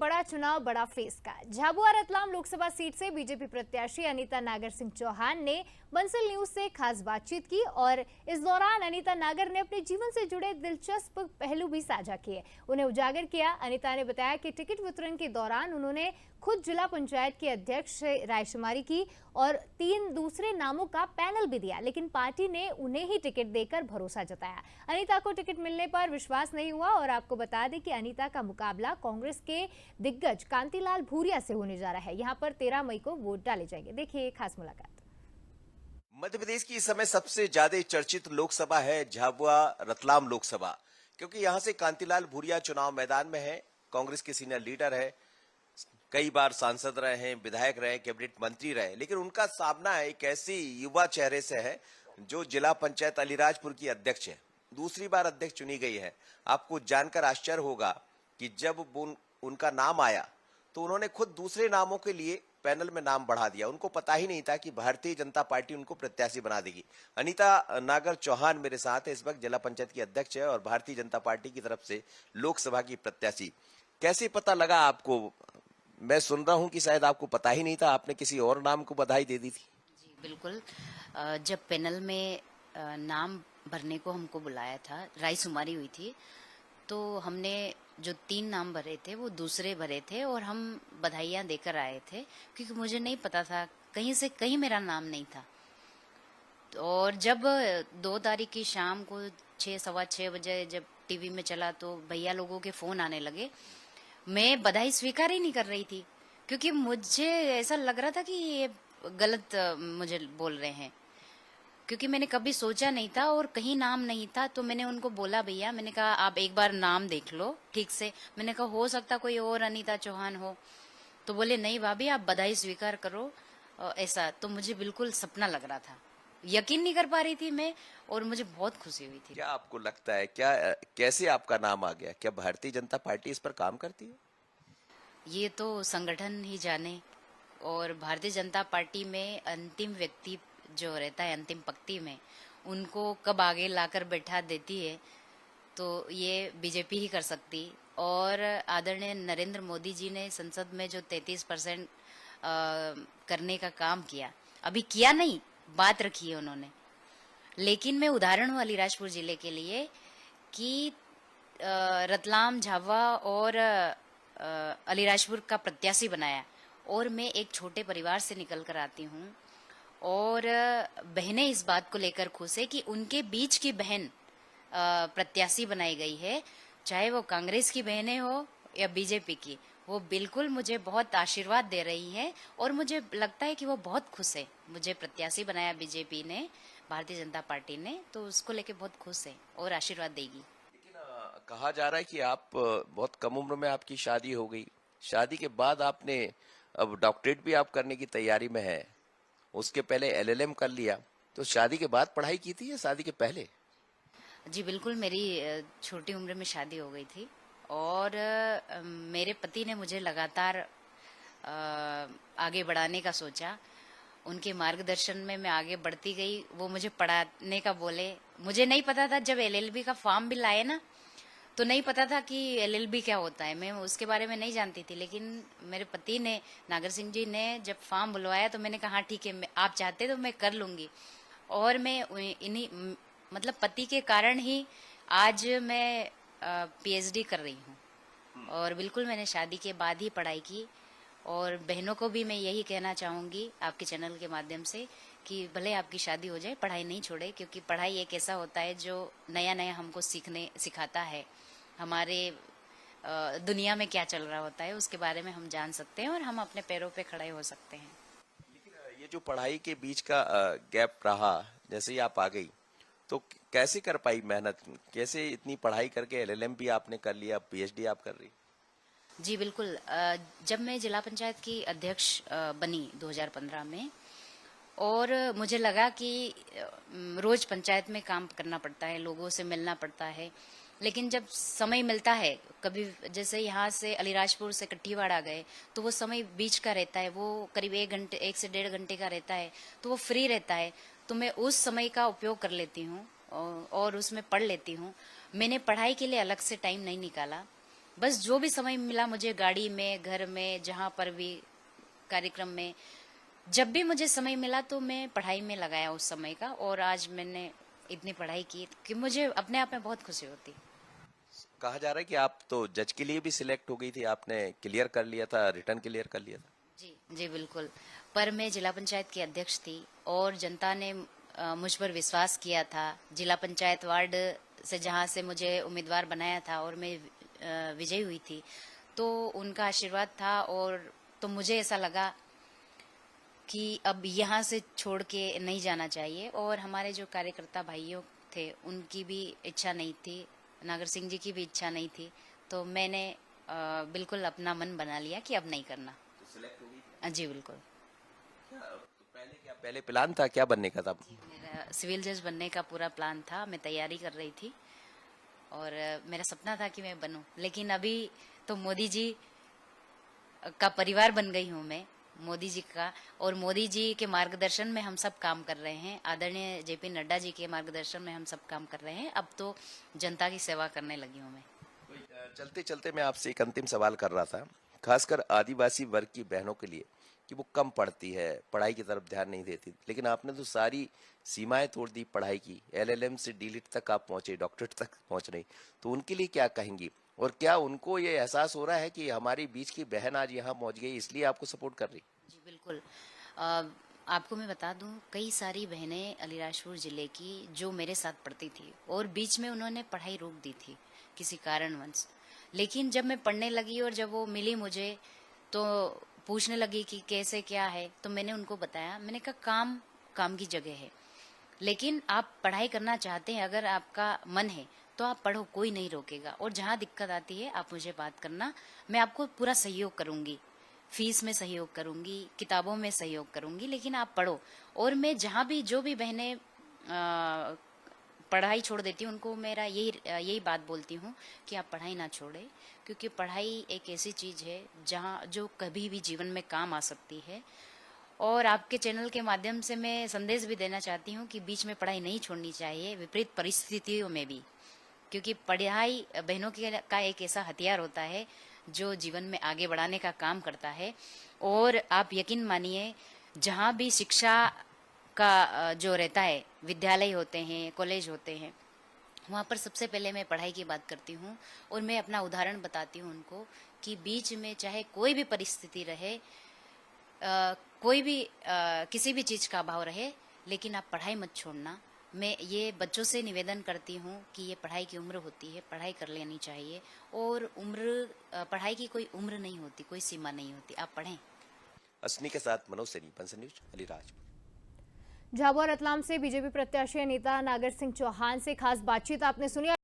बड़ा चुनाव बड़ा फेस का। झाबुआ रतलाम लोकसभा सीट से बीजेपी प्रत्याशी अनीता नागर सिंह चौहान ने बंसल न्यूज से खास बातचीत की और इस दौरान अनीता नागर ने अपने जीवन से जुड़े दिलचस्प पहलू भी साझा किए, उन्हें उजागर किया। अनीता ने बताया कि टिकट वितरण के दौरान उन्होंने खुद जिला पंचायत के अध्यक्ष से रायशुमारी की और 3 दूसरे नामों का पैनल भी दिया, लेकिन पार्टी ने उन्हें ही टिकट देकर भरोसा जताया। अनीता को टिकट मिलने पर विश्वास नहीं हुआ और आपको बता दें कि अनीता का मुकाबला कांग्रेस के दिग्गज कांतिलाल भूरिया से होने जा रहा है। यहां पर 13 मई को वोट डाले जाएंगे। देखिए खास मुलाकात। मध्य प्रदेश की इस समय सबसे ज्यादा चर्चित लोकसभा है झाबुआ रतलाम लोकसभा, क्योंकि यहां से कांतिलाल भूरिया चुनाव मैदान में है। कांग्रेस के सीनियर लीडर है, कई बार सांसद रहे हैं, विधायक रहे, कैबिनेट मंत्री रहे, लेकिन उनका सामना एक ऐसी युवा चेहरे से है जो जिला पंचायत अलीराजपुर की अध्यक्ष है, दूसरी बार अध्यक्ष चुनी गई है। आपको जानकर आश्चर्य होगा कि जब उनका नाम आया तो उन्होंने खुद दूसरे नामों के लिए पैनल में नाम बढ़ा दिया। उनको पता ही नहीं था कि भारतीय जनता पार्टी उनको प्रत्याशी बना देगी। अनीता नागर चौहान मेरे साथ है, इस वक्त जिला पंचायत की अध्यक्ष है और भारतीय जनता पार्टी की तरफ से लोकसभा की प्रत्याशी। कैसे पता लगा आपको? मैं सुन रहा हूं कि शायद आपको पता ही नहीं था, आपने किसी और नाम को बधाई दे दी थी। जी बिल्कुल। जब पैनल में नाम भरने को हमको बुलाया था, रायशुमारी हुई थी, तो हमने जो 3 नाम भरे थे वो दूसरे भरे थे और हम बधाइयाँ देकर आए थे, क्योंकि मुझे नहीं पता था, कहीं से कहीं मेरा नाम नहीं था। और जब 2 तारीख की शाम को 6 सवा 6 बजे जब टीवी में चला तो भैया लोगों के फोन आने लगे। मैं बधाई स्वीकार ही नहीं कर रही थी, क्योंकि मुझे ऐसा लग रहा था कि ये गलत मुझे बोल रहे हैं, क्योंकि मैंने कभी सोचा नहीं था और कहीं नाम नहीं था। तो मैंने उनको बोला, भैया, मैंने कहा आप एक बार नाम देख लो ठीक से, मैंने कहा हो सकता कोई और अनीता चौहान हो। तो बोले नहीं भाभी, आप बधाई स्वीकार करो। ऐसा तो मुझे बिल्कुल सपना लग रहा था, यकीन नहीं कर पा रही थी मैं, और मुझे बहुत खुशी हुई थी। क्या आपको लगता है, क्या कैसे आपका नाम आ गया? क्या भारतीय जनता पार्टी इस पर काम करती है? ये तो संगठन ही जाने, और भारतीय जनता पार्टी में अंतिम व्यक्ति जो रहता है अंतिम पंक्ति में, उनको कब आगे लाकर बैठा देती है तो ये बीजेपी ही कर सकती। और आदरणीय नरेंद्र मोदी जी ने संसद में जो 33% करने का काम किया, अभी किया नहीं, बात रखी है उन्होंने। लेकिन मैं उदाहरण हूँ अलीराजपुर जिले के लिए कि रतलाम, झाबुआ और अलीराजपुर का प्रत्याशी बनाया, और मैं एक छोटे परिवार से निकल कर आती हूँ, और बहनें इस बात को लेकर खुश है कि उनके बीच की बहन प्रत्याशी बनाई गई है, चाहे वो कांग्रेस की बहनें हो या बीजेपी की। वो बिल्कुल मुझे बहुत आशीर्वाद दे रही है और मुझे लगता है कि वो बहुत खुश है। मुझे प्रत्याशी बनाया बीजेपी ने, भारतीय जनता पार्टी ने, तो उसको लेके बहुत खुश है और आशीर्वाद देगी। लेकिन कहा जा रहा है कि आप बहुत कम उम्र में आपकी शादी हो गई, शादी के बाद आपने अब डॉक्टरेट भी आप करने की तैयारी में है, उसके पहले एलएलएम कर लिया, तो शादी के बाद पढ़ाई की थी या शादी के पहले? जी बिल्कुल, मेरी छोटी उम्र में शादी हो गई थी और मेरे पति ने मुझे लगातार आगे बढ़ाने का सोचा। उनके मार्गदर्शन में मैं आगे बढ़ती गई। वो मुझे पढ़ाने का बोले। मुझे नहीं पता था, जब एलएलबी का फॉर्म भी लाए ना, तो नहीं पता था कि एलएलबी क्या होता है, मैं उसके बारे में नहीं जानती थी। लेकिन मेरे पति ने, नागर सिंह जी ने, जब फॉर्म बुलवाया तो मैंने कहा हाँ ठीक है, आप चाहते तो मैं कर लूंगी। और मैं इन्हीं मतलब पति के कारण ही आज मैं पीएचडी कर रही हूँ। और बिल्कुल मैंने शादी के बाद ही पढ़ाई की। और बहनों को भी मैं यही कहना चाहूँगी आपके चैनल के माध्यम से कि भले आपकी शादी हो जाए, पढ़ाई नहीं छोड़े, क्योंकि पढ़ाई एक ऐसा होता है जो नया नया हमको सिखाता है। हमारे दुनिया में क्या चल रहा होता है उसके बारे में हम जान सकते हैं और हम अपने पैरों पे खड़े हो सकते हैं। लेकिन ये जो पढ़ाई के बीच का गैप रहा, जैसे ही आप आ गई तो कैसे कर पाई मेहनत? कैसे इतनी पढ़ाई करके एलएलएम भी आपने कर लिया, पीएचडी आप कर रही? जी बिल्कुल। जब मैं जिला पंचायत की अध्यक्ष बनी 2015 में, और मुझे लगा कि रोज पंचायत में काम करना पड़ता है, लोगों से मिलना पड़ता है, लेकिन जब समय मिलता है, कभी जैसे यहाँ से अलीराजपुर से कट्टीवाड़ा गए तो वो समय बीच का रहता है, वो करीब 1 से 1.5 घंटे का रहता है, तो वो फ्री रहता है, तो मैं उस समय का उपयोग कर लेती हूँ और उसमें पढ़ लेती हूँ। मैंने पढ़ाई के लिए अलग से टाइम नहीं निकाला। बस जो भी समय मिला मुझे गाड़ी में, घर में, जहाँ पर भी कार्यक्रम में, जब भी मुझे समय मिला तो मैं पढ़ाई में लगाया उस समय का। और आज मैंने इतनी पढ़ाई की कि मुझे अपने आप में बहुत खुशी होती। कहा जा रहा है कि आप तो जज के लिए भी सिलेक्ट हो गई थी, आपने क्लियर कर लिया था, रिटर्न क्लियर कर लिया था। जी जी बिल्कुल। पर मैं जिला पंचायत की अध्यक्ष थी और जनता ने मुझ पर विश्वास किया था। जिला पंचायत वार्ड से जहाँ से मुझे उम्मीदवार बनाया था और मैं विजयी हुई थी, तो उनका आशीर्वाद था। और तो मुझे ऐसा लगा कि अब यहाँ से छोड़ के नहीं जाना चाहिए। और हमारे जो कार्यकर्ता भाइयों थे उनकी भी इच्छा नहीं थी, नागर सिंह जी की भी इच्छा नहीं थी, तो मैंने बिल्कुल अपना मन बना लिया कि अब नहीं करना। तो सिलेक्ट हो गई? जी बिल्कुल। पहले प्लान था क्या बनने का था? मेरा सिविल जज बनने का पूरा प्लान था, मैं तैयारी कर रही थी और मेरा सपना था कि मैं बनूं। लेकिन अभी तो मोदी जी का परिवार बन गई हूं मैं, मोदी जी का। और मोदी जी के मार्गदर्शन में हम सब काम कर रहे हैं, आदरणीय जेपी नड्डा जी के मार्गदर्शन में हम सब काम कर रहे हैं। अब तो जनता की सेवा करने लगी हूं मैं। चलते चलते मैं आपसे एक अंतिम सवाल कर रहा था, खासकर आदिवासी वर्ग की बहनों के लिए, कि वो कम पढ़ती है, पढ़ाई की तरफ ध्यान नहीं देती, लेकिन आपने तो सारी सीमाएं तोड़ दी पढ़ाई की, एलएलएम से डीलिट तक आप पहुंचे, डॉक्टरेट तक पहुंच रही, तो उनके लिए क्या कहेंगी? और क्या उनको ये एहसास हो रहा है कि हमारी बीच की बहन आज यहाँ पहुंच गई इसलिए आपको सपोर्ट कर रही? जी बिल्कुल। आपको मैं बता दूं, कई सारी बहनें अलीराजपुर जिले की जो मेरे साथ पढ़ती थी और बीच में उन्होंने पढ़ाई रोक दी थी किसी कारणवश। लेकिन जब मैं पढ़ने लगी और जब वो मिली मुझे तो पूछने लगी कि कैसे क्या है, तो मैंने उनको बताया। मैंने कहा काम काम की जगह है, लेकिन आप पढ़ाई करना चाहते हैं, अगर आपका मन है तो आप पढ़ो, कोई नहीं रोकेगा। और जहाँ दिक्कत आती है आप मुझे बात करना, मैं आपको पूरा सहयोग करूंगी, फीस में सहयोग करूंगी, किताबों में सहयोग करूंगी, लेकिन आप पढ़ो। और मैं जहाँ भी जो भी बहनें पढ़ाई छोड़ देती हूँ उनको मेरा यही बात बोलती हूँ कि आप पढ़ाई ना छोड़े, क्योंकि पढ़ाई एक ऐसी चीज़ है जहाँ जो कभी भी जीवन में काम आ सकती है। और आपके चैनल के माध्यम से मैं संदेश भी देना चाहती हूँ कि बीच में पढ़ाई नहीं छोड़नी चाहिए, विपरीत परिस्थितियों में भी, क्योंकि पढ़ाई बहनों का एक ऐसा हथियार होता है जो जीवन में आगे बढ़ाने का काम करता है। और आप यकीन मानिए, जहाँ भी शिक्षा का जो रहता है, विद्यालय होते हैं, कॉलेज होते हैं, वहाँ पर सबसे पहले मैं पढ़ाई की बात करती हूँ। और मैं अपना उदाहरण बताती हूँ उनको कि बीच में चाहे कोई भी परिस्थिति रहे, कोई भी किसी भी चीज़ का अभाव रहे, लेकिन आप पढ़ाई मत छोड़ना। मैं ये बच्चों से निवेदन करती हूँ कि ये पढ़ाई की उम्र होती है, पढ़ाई कर लेनी चाहिए। और पढ़ाई की कोई उम्र नहीं होती, कोई सीमा नहीं होती, आप पढ़ें। असनी के साथ मनोज सैनी, बंसल न्यूज, अलीराजपुर। झाबुआ रतलाम से बीजेपी प्रत्याशी अनीता नागर सिंह चौहान से खास बातचीत आपने सुनी।